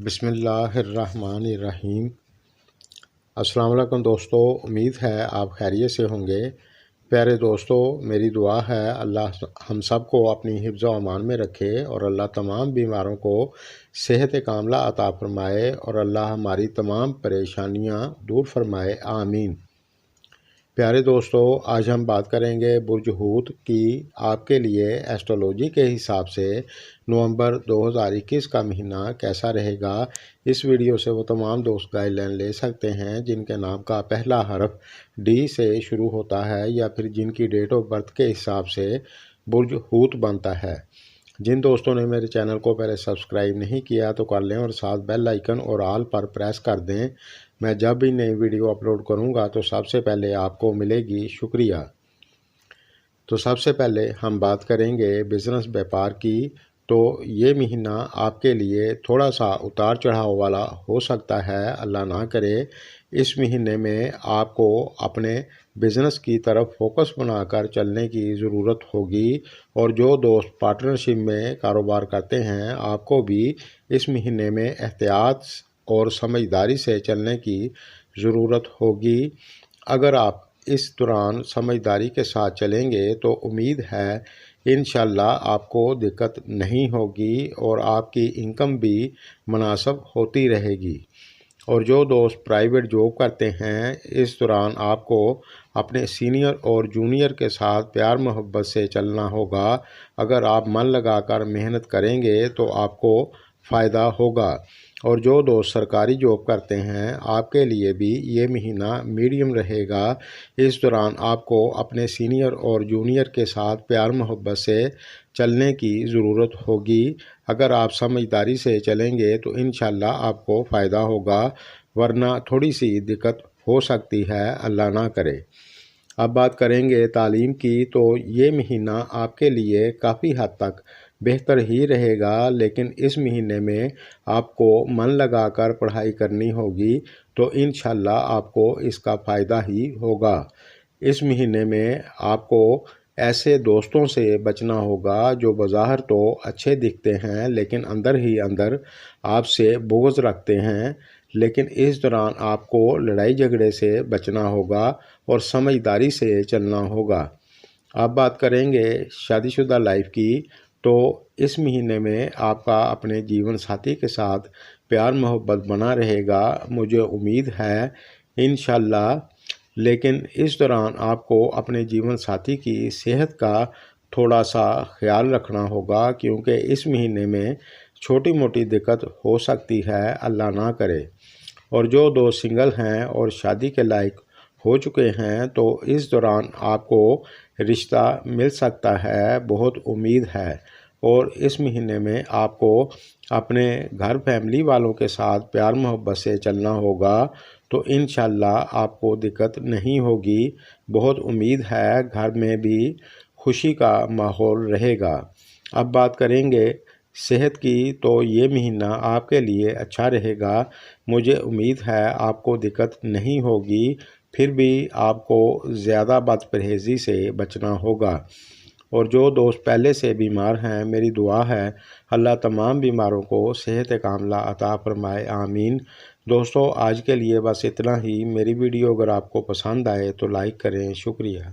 बिस्मिल्लाहिर्रहमानिर्रहीम। अस्सलाम वालेकुम दोस्तों, उम्मीद है आप खैरियत से होंगे। प्यारे दोस्तों, मेरी दुआ है अल्लाह हम सब को अपनी हिफ्ज़ व अमान में रखे और अल्लाह तमाम बीमारों को सेहत कामला अता फ़रमाए और अल्लाह हमारी तमाम परेशानियां दूर फरमाए, आमीन। प्यारे दोस्तों, आज हम बात करेंगे बुर्ज हूत की आपके लिए एस्ट्रोलॉजी के हिसाब से नवंबर 2021 का महीना कैसा रहेगा। इस वीडियो से वो तमाम दोस्त गाइडलाइन ले सकते हैं जिनके नाम का पहला हर्फ डी से शुरू होता है या फिर जिनकी डेट ऑफ बर्थ के हिसाब से बुर्ज हूत बनता है। जिन दोस्तों ने मेरे चैनल को पहले सब्सक्राइब नहीं किया तो कर लें और साथ बेल आइकन और ऑल पर प्रेस कर दें। मैं जब भी नई वीडियो अपलोड करूंगा तो सबसे पहले आपको मिलेगी। शुक्रिया। तो सबसे पहले हम बात करेंगे बिज़नेस व्यापार की। तो ये महीना आपके लिए थोड़ा सा उतार चढ़ाव वाला हो सकता है, अल्लाह ना करे। इस महीने में आपको अपने बिज़नेस की तरफ फोकस बनाकर चलने की ज़रूरत होगी और जो दोस्त पार्टनरशिप में कारोबार करते हैं आपको भी इस महीने में एहतियात और समझदारी से चलने की ज़रूरत होगी। अगर आप इस दौरान समझदारी के साथ चलेंगे तो उम्मीद है इंशाल्लाह आपको दिक्कत नहीं होगी और आपकी इनकम भी मुनासिब होती रहेगी। और जो दोस्त प्राइवेट जॉब करते हैं इस दौरान आपको अपने सीनियर और जूनियर के साथ प्यार मोहब्बत से चलना होगा। अगर आप मन लगाकर मेहनत करेंगे तो आपको फ़ायदा होगा। और जो दोस्त सरकारी जॉब करते हैं आपके लिए भी ये महीना मीडियम रहेगा। इस दौरान आपको अपने सीनियर और जूनियर के साथ प्यार मोहब्बत से चलने की ज़रूरत होगी। अगर आप समझदारी से चलेंगे तो इंशाल्लाह आपको फ़ायदा होगा, वरना थोड़ी सी दिक्कत हो सकती है, अल्लाह ना करे। अब बात करेंगे तालीम की। तो ये महीना आपके लिए काफ़ी हद तक बेहतर ही रहेगा, लेकिन इस महीने में आपको मन लगाकर पढ़ाई करनी होगी तो इंशाल्लाह आपको इसका फ़ायदा ही होगा। इस महीने में आपको ऐसे दोस्तों से बचना होगा जो बाज़ाहिर तो अच्छे दिखते हैं लेकिन अंदर ही अंदर आपसे बुग़्ज़ रखते हैं। लेकिन इस दौरान आपको लड़ाई झगड़े से बचना होगा और समझदारी से चलना होगा। अब बात करेंगे शादीशुदा लाइफ की। तो इस महीने में आपका अपने जीवन साथी के साथ प्यार मोहब्बत बना रहेगा, मुझे उम्मीद है इंशाल्लाह। लेकिन इस दौरान आपको अपने जीवन साथी की सेहत का थोड़ा सा ख्याल रखना होगा क्योंकि इस महीने में छोटी मोटी दिक्कत हो सकती है, अल्लाह ना करे। और जो दो सिंगल हैं और शादी के लायक हो चुके हैं तो इस दौरान आपको रिश्ता मिल सकता है, बहुत उम्मीद है। और इस महीने में आपको अपने घर फैमिली वालों के साथ प्यार मोहब्बत से चलना होगा तो इंशाल्लाह आपको दिक्कत नहीं होगी, बहुत उम्मीद है। घर में भी खुशी का माहौल रहेगा। अब बात करेंगे सेहत की। तो ये महीना आपके लिए अच्छा रहेगा, मुझे उम्मीद है आपको दिक्कत नहीं होगी, फिर भी आपको ज़्यादा बदपरहेज़ी से बचना होगा। और जो दोस्त पहले से बीमार हैं, मेरी दुआ है अल्लाह तमाम बीमारों को सेहत कामला अता फरमाए, आमीन। दोस्तों, आज के लिए बस इतना ही। मेरी वीडियो अगर आपको पसंद आए तो लाइक करें। शुक्रिया।